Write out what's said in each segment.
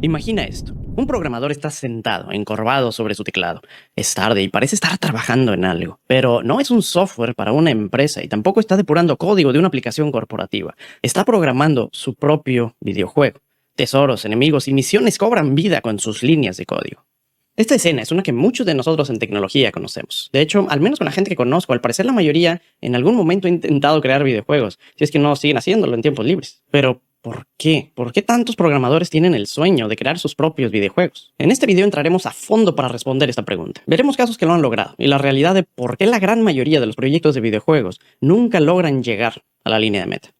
Imagina esto. Un programador está sentado, encorvado sobre su teclado. Es tarde y parece estar trabajando en algo. Pero no es un software para una empresa y tampoco está depurando código de una aplicación corporativa. Está programando su propio videojuego. Tesoros, enemigos y misiones cobran vida con sus líneas de código. Esta escena es una que muchos de nosotros en tecnología conocemos. De hecho, al menos con la gente que conozco, al parecer la mayoría en algún momento ha intentado crear videojuegos, si es que no siguen haciéndolo en tiempos libres. Pero ¿por qué? ¿Por qué tantos programadores tienen el sueño de crear sus propios videojuegos? En este video entraremos a fondo para responder esta pregunta. Veremos casos que lo han logrado y la realidad de por qué la gran mayoría de los proyectos de videojuegos nunca logran llegar a la línea de meta.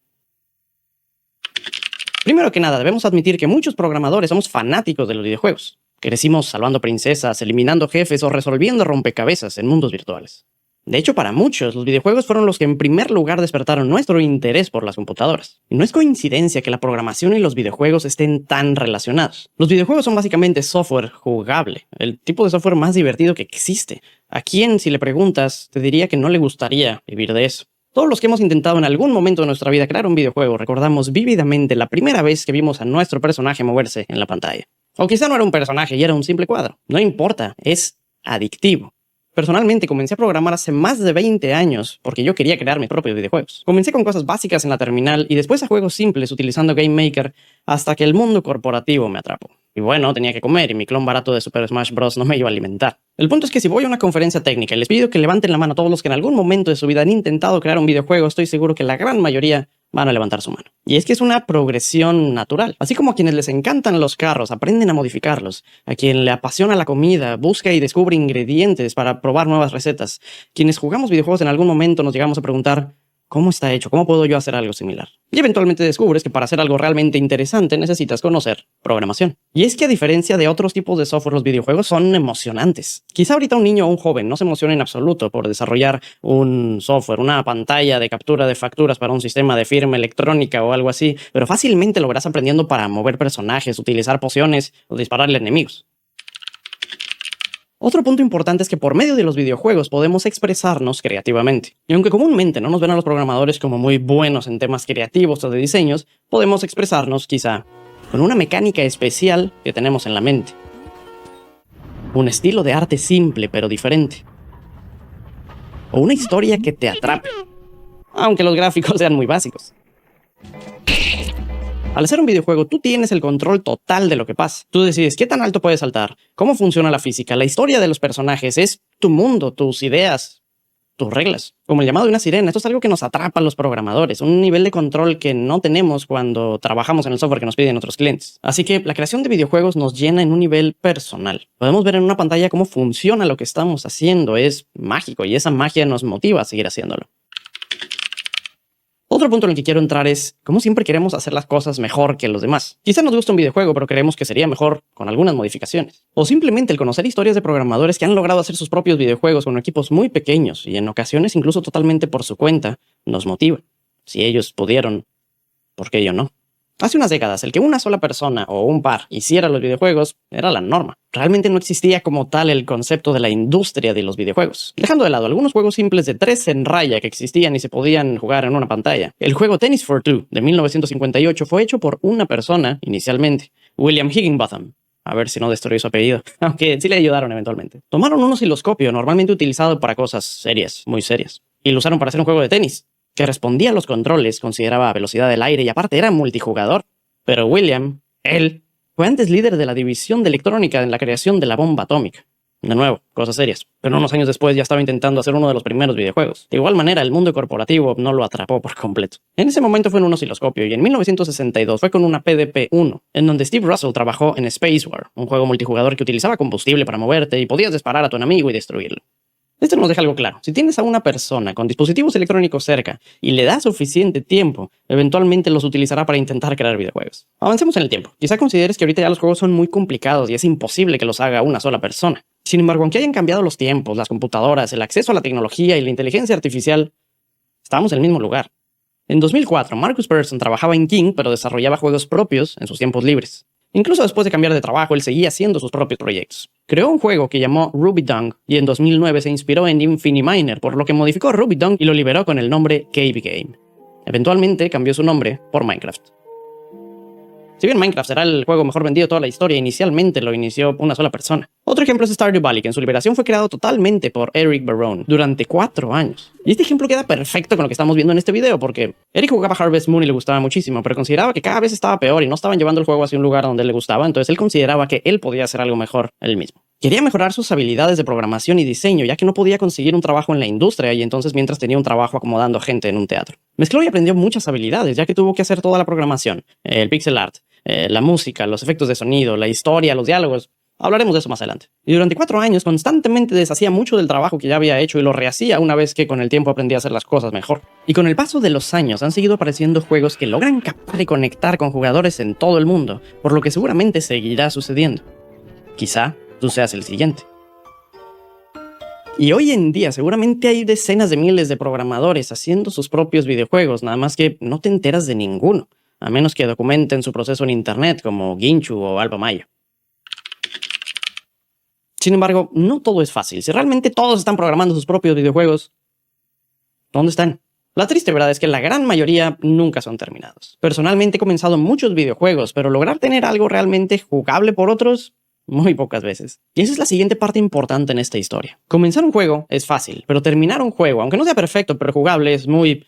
Primero que nada, debemos admitir que muchos programadores somos fanáticos de los videojuegos. Crecimos salvando princesas, eliminando jefes o resolviendo rompecabezas en mundos virtuales. De hecho, para muchos, los videojuegos fueron los que en primer lugar despertaron nuestro interés por las computadoras. Y no es coincidencia que la programación y los videojuegos estén tan relacionados. Los videojuegos son básicamente software jugable, el tipo de software más divertido que existe. ¿A quién, si le preguntas, te diría que no le gustaría vivir de eso? Todos los que hemos intentado en algún momento de nuestra vida crear un videojuego recordamos vívidamente la primera vez que vimos a nuestro personaje moverse en la pantalla. O quizá no era un personaje y era un simple cuadro. No importa, es adictivo. Personalmente comencé a programar hace más de 20 años porque yo quería crear mis propios videojuegos. Comencé con cosas básicas en la terminal y después a juegos simples utilizando Game Maker hasta que el mundo corporativo me atrapó. Y bueno, tenía que comer y mi clon barato de Super Smash Bros. No me iba a alimentar. El punto es que si voy a una conferencia técnica y les pido que levanten la mano a todos los que en algún momento de su vida han intentado crear un videojuego, estoy seguro que la gran mayoría van a levantar su mano. Y es que es una progresión natural. Así como a quienes les encantan los carros, aprenden a modificarlos. A quien le apasiona la comida, busca y descubre ingredientes para probar nuevas recetas. Quienes jugamos videojuegos en algún momento nos llegamos a preguntar, ¿cómo está hecho? ¿Cómo puedo yo hacer algo similar? Y eventualmente descubres que para hacer algo realmente interesante necesitas conocer programación. Y es que a diferencia de otros tipos de software, los videojuegos son emocionantes. Quizá ahorita un niño o un joven no se emocione en absoluto por desarrollar un software, una pantalla de captura de facturas para un sistema de firma electrónica o algo así, pero fácilmente lo verás aprendiendo para mover personajes, utilizar pociones o dispararle a enemigos. Otro punto importante es que por medio de los videojuegos podemos expresarnos creativamente. Y aunque comúnmente no nos ven a los programadores como muy buenos en temas creativos o de diseños, podemos expresarnos quizá con una mecánica especial que tenemos en la mente. Un estilo de arte simple pero diferente. O una historia que te atrape, aunque los gráficos sean muy básicos. Al hacer un videojuego, tú tienes el control total de lo que pasa. Tú decides qué tan alto puedes saltar, cómo funciona la física, la historia de los personajes, es tu mundo, tus ideas, tus reglas. Como el llamado de una sirena, esto es algo que nos atrapa a los programadores, un nivel de control que no tenemos cuando trabajamos en el software que nos piden otros clientes. Así que la creación de videojuegos nos llena en un nivel personal. Podemos ver en una pantalla cómo funciona lo que estamos haciendo, es mágico y esa magia nos motiva a seguir haciéndolo. Otro punto en el que quiero entrar es cómo siempre queremos hacer las cosas mejor que los demás. Quizá nos gusta un videojuego, pero creemos que sería mejor con algunas modificaciones. O simplemente el conocer historias de programadores que han logrado hacer sus propios videojuegos con equipos muy pequeños y en ocasiones incluso totalmente por su cuenta, nos motiva. Si ellos pudieron, ¿por qué yo no? Hace unas décadas, el que una sola persona o un par hiciera los videojuegos era la norma. Realmente no existía como tal el concepto de la industria de los videojuegos. Dejando de lado algunos juegos simples de 3 en raya que existían y se podían jugar en una pantalla. El juego Tennis for Two de 1958 fue hecho por una persona inicialmente, William Higginbotham. A ver si no destruyó su apellido, aunque sí le ayudaron eventualmente. Tomaron un osciloscopio normalmente utilizado para cosas serias, muy serias, y lo usaron para hacer un juego de tenis que respondía a los controles, consideraba velocidad del aire y aparte era multijugador. Pero William, él, fue antes líder de la división de electrónica en la creación de la bomba atómica. De nuevo, cosas serias. Pero unos años después ya estaba intentando hacer uno de los primeros videojuegos. De igual manera, el mundo corporativo no lo atrapó por completo. En ese momento fue en un osciloscopio y en 1962 fue con una PDP-1, en donde Steve Russell trabajó en Space War, un juego multijugador que utilizaba combustible para moverte y podías disparar a tu enemigo y destruirlo. Esto nos deja algo claro. Si tienes a una persona con dispositivos electrónicos cerca y le das suficiente tiempo, eventualmente los utilizará para intentar crear videojuegos. Avancemos en el tiempo. Quizá consideres que ahorita ya los juegos son muy complicados y es imposible que los haga una sola persona. Sin embargo, aunque hayan cambiado los tiempos, las computadoras, el acceso a la tecnología y la inteligencia artificial, estamos en el mismo lugar. En 2004, Marcus Persson trabajaba en King, pero desarrollaba juegos propios en sus tiempos libres. Incluso después de cambiar de trabajo, él seguía haciendo sus propios proyectos. Creó un juego que llamó RubyDung y en 2009 se inspiró en Infiniminer, por lo que modificó RubyDung y lo liberó con el nombre Cave Game. Eventualmente cambió su nombre por Minecraft. Si bien Minecraft será el juego mejor vendido de toda la historia, inicialmente lo inició una sola persona. Otro ejemplo es Stardew Valley, que en su liberación fue creado totalmente por Eric Barone durante 4 años. Y este ejemplo queda perfecto con lo que estamos viendo en este video, porque Eric jugaba Harvest Moon y le gustaba muchísimo, pero consideraba que cada vez estaba peor y no estaban llevando el juego hacia un lugar donde le gustaba, entonces él consideraba que él podía hacer algo mejor él mismo. Quería mejorar sus habilidades de programación y diseño, ya que no podía conseguir un trabajo en la industria y entonces mientras tenía un trabajo acomodando gente en un teatro. Mezcló y aprendió muchas habilidades, ya que tuvo que hacer toda la programación, el pixel art, la música, los efectos de sonido, la historia, los diálogos. Hablaremos de eso más adelante. Y durante 4 años constantemente deshacía mucho del trabajo que ya había hecho y lo rehacía una vez que con el tiempo aprendía a hacer las cosas mejor. Y con el paso de los años han seguido apareciendo juegos que logran captar y conectar con jugadores en todo el mundo, por lo que seguramente seguirá sucediendo. Quizá tú seas el siguiente. Y hoy en día seguramente hay decenas de miles de programadores haciendo sus propios videojuegos, nada más que no te enteras de ninguno, a menos que documenten su proceso en internet como Ginchu o Alba Maya. Sin embargo, no todo es fácil. Si realmente todos están programando sus propios videojuegos, ¿dónde están? La triste verdad es que la gran mayoría nunca son terminados. Personalmente he comenzado muchos videojuegos, pero lograr tener algo realmente jugable por otros, muy pocas veces. Y esa es la siguiente parte importante en esta historia. Comenzar un juego es fácil, pero terminar un juego, aunque no sea perfecto pero jugable, es muy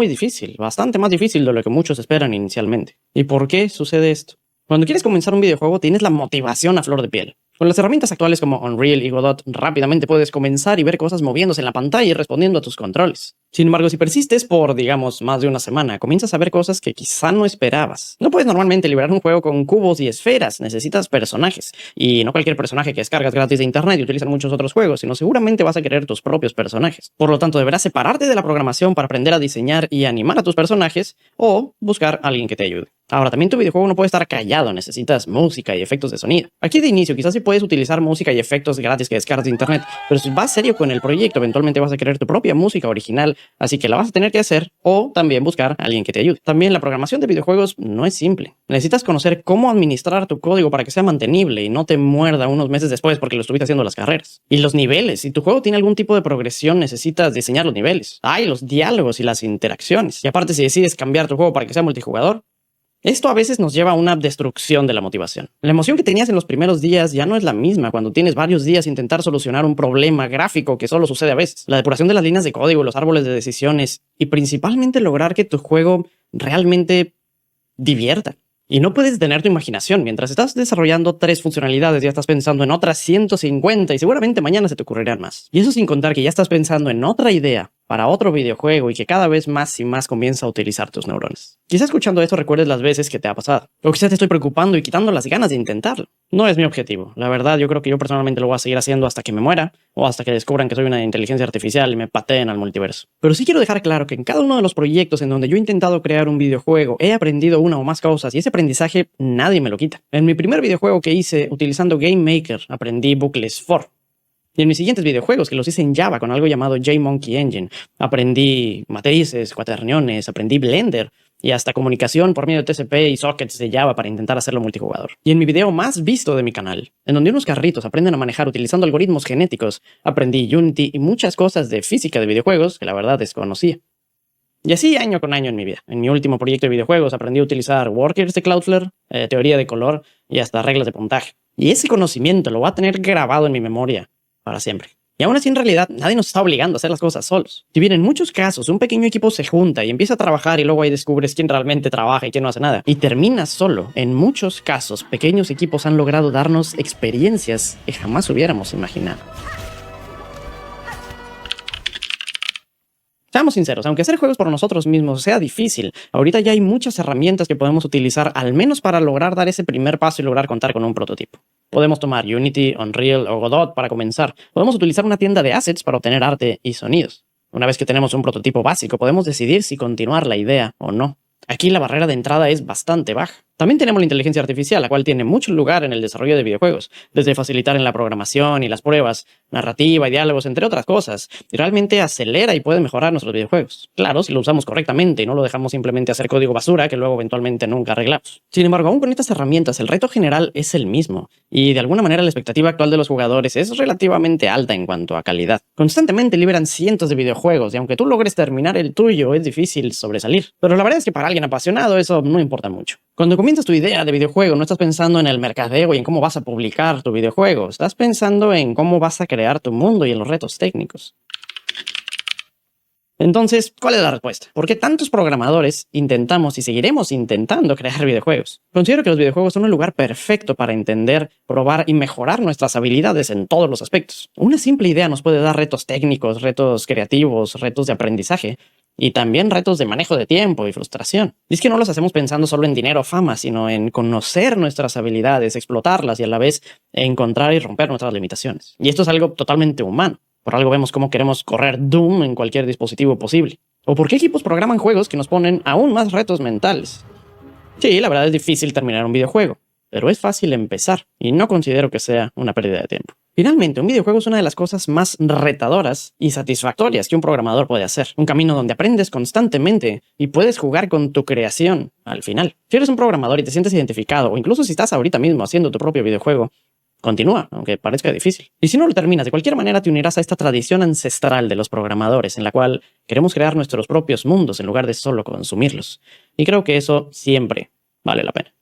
difícil. Bastante más difícil de lo que muchos esperan inicialmente. ¿Y por qué sucede esto? Cuando quieres comenzar un videojuego tienes la motivación a flor de piel. Con las herramientas actuales como Unreal y Godot, rápidamente puedes comenzar y ver cosas moviéndose en la pantalla y respondiendo a tus controles. Sin embargo, si persistes por, digamos, más de una semana, comienzas a ver cosas que quizá no esperabas. No puedes normalmente liberar un juego con cubos y esferas, necesitas personajes. Y no cualquier personaje que descargas gratis de internet y utilizan muchos otros juegos, sino seguramente vas a querer tus propios personajes. Por lo tanto, deberás separarte de la programación para aprender a diseñar y animar a tus personajes, o buscar a alguien que te ayude. Ahora, también tu videojuego no puede estar callado, necesitas música y efectos de sonido. Aquí de inicio quizás sí puedes utilizar música y efectos gratis que descargas de internet, pero si vas serio con el proyecto, eventualmente vas a querer tu propia música original, así que la vas a tener que hacer o también buscar a alguien que te ayude. También la programación de videojuegos no es simple. Necesitas conocer cómo administrar tu código para que sea mantenible y no te muerda unos meses después porque lo estuviste haciendo las carreras. Y los niveles, si tu juego tiene algún tipo de progresión, necesitas diseñar los niveles. Los diálogos y las interacciones. Y aparte, si decides cambiar tu juego para que sea multijugador, esto a veces nos lleva a una destrucción de la motivación. La emoción que tenías en los primeros días ya no es la misma cuando tienes varios días intentar solucionar un problema gráfico que solo sucede a veces. La depuración de las líneas de código, los árboles de decisiones y principalmente lograr que tu juego realmente divierta. Y no puedes detener tu imaginación. Mientras estás desarrollando 3 funcionalidades, ya estás pensando en otras 150 y seguramente mañana se te ocurrirán más. Y eso sin contar que ya estás pensando en otra idea para otro videojuego y que cada vez más y más comienza a utilizar tus neuronas. Quizá escuchando esto recuerdes las veces que te ha pasado. O quizás te estoy preocupando y quitando las ganas de intentarlo. No es mi objetivo. La verdad, yo creo que yo personalmente lo voy a seguir haciendo hasta que me muera o hasta que descubran que soy una inteligencia artificial y me pateen al multiverso. Pero sí quiero dejar claro que en cada uno de los proyectos en donde yo he intentado crear un videojuego, he aprendido una o más cosas y ese aprendizaje nadie me lo quita. En mi primer videojuego que hice utilizando Game Maker, aprendí Bucles 4. Y en mis siguientes videojuegos, que los hice en Java con algo llamado JMonkey Engine, aprendí matrices, cuaterniones, aprendí Blender y hasta comunicación por medio de TCP y sockets de Java para intentar hacerlo multijugador. Y en mi video más visto de mi canal, en donde unos carritos aprenden a manejar utilizando algoritmos genéticos, aprendí Unity y muchas cosas de física de videojuegos que la verdad desconocía. Y así año con año en mi vida. En mi último proyecto de videojuegos aprendí a utilizar workers de Cloudflare, teoría de color y hasta reglas de puntaje. Y ese conocimiento lo voy a tener grabado en mi memoria para siempre. Y aún así, en realidad, nadie nos está obligando a hacer las cosas solos. Si bien en muchos casos un pequeño equipo se junta y empieza a trabajar y luego ahí descubres quién realmente trabaja y quién no hace nada, y terminas solo, en muchos casos, pequeños equipos han logrado darnos experiencias que jamás hubiéramos imaginado. Seamos sinceros, aunque hacer juegos por nosotros mismos sea difícil, ahorita ya hay muchas herramientas que podemos utilizar al menos para lograr dar ese primer paso y lograr contar con un prototipo. Podemos tomar Unity, Unreal o Godot para comenzar. Podemos utilizar una tienda de assets para obtener arte y sonidos. Una vez que tenemos un prototipo básico, podemos decidir si continuar la idea o no. Aquí la barrera de entrada es bastante baja. También tenemos la inteligencia artificial, la cual tiene mucho lugar en el desarrollo de videojuegos, desde facilitar en la programación y las pruebas, narrativa y diálogos, entre otras cosas, y realmente acelera y puede mejorar nuestros videojuegos. Claro, si lo usamos correctamente y no lo dejamos simplemente hacer código basura que luego eventualmente nunca arreglamos. Sin embargo, aún con estas herramientas, el reto general es el mismo, y de alguna manera la expectativa actual de los jugadores es relativamente alta en cuanto a calidad. Constantemente liberan cientos de videojuegos, y aunque tú logres terminar el tuyo, es difícil sobresalir. Pero la verdad es que para alguien apasionado eso no importa mucho. Cuando comienzas tu idea de videojuego, no estás pensando en el mercadeo y en cómo vas a publicar tu videojuego. Estás pensando en cómo vas a crear tu mundo y en los retos técnicos. Entonces, ¿cuál es la respuesta? ¿Por qué tantos programadores intentamos y seguiremos intentando crear videojuegos? Considero que los videojuegos son un lugar perfecto para entender, probar y mejorar nuestras habilidades en todos los aspectos. Una simple idea nos puede dar retos técnicos, retos creativos, retos de aprendizaje y también retos de manejo de tiempo y frustración. Y es que no los hacemos pensando solo en dinero o fama, sino en conocer nuestras habilidades, explotarlas y a la vez encontrar y romper nuestras limitaciones. Y esto es algo totalmente humano. Por algo vemos cómo queremos correr Doom en cualquier dispositivo posible. ¿O por qué equipos programan juegos que nos ponen aún más retos mentales? Sí, la verdad es difícil terminar un videojuego, pero es fácil empezar, y no considero que sea una pérdida de tiempo. Finalmente, un videojuego es una de las cosas más retadoras y satisfactorias que un programador puede hacer. Un camino donde aprendes constantemente y puedes jugar con tu creación al final. Si eres un programador y te sientes identificado, o incluso si estás ahorita mismo haciendo tu propio videojuego, continúa, aunque parezca difícil. Y si no lo terminas, de cualquier manera te unirás a esta tradición ancestral de los programadores, en la cual queremos crear nuestros propios mundos en lugar de solo consumirlos. Y creo que eso siempre vale la pena.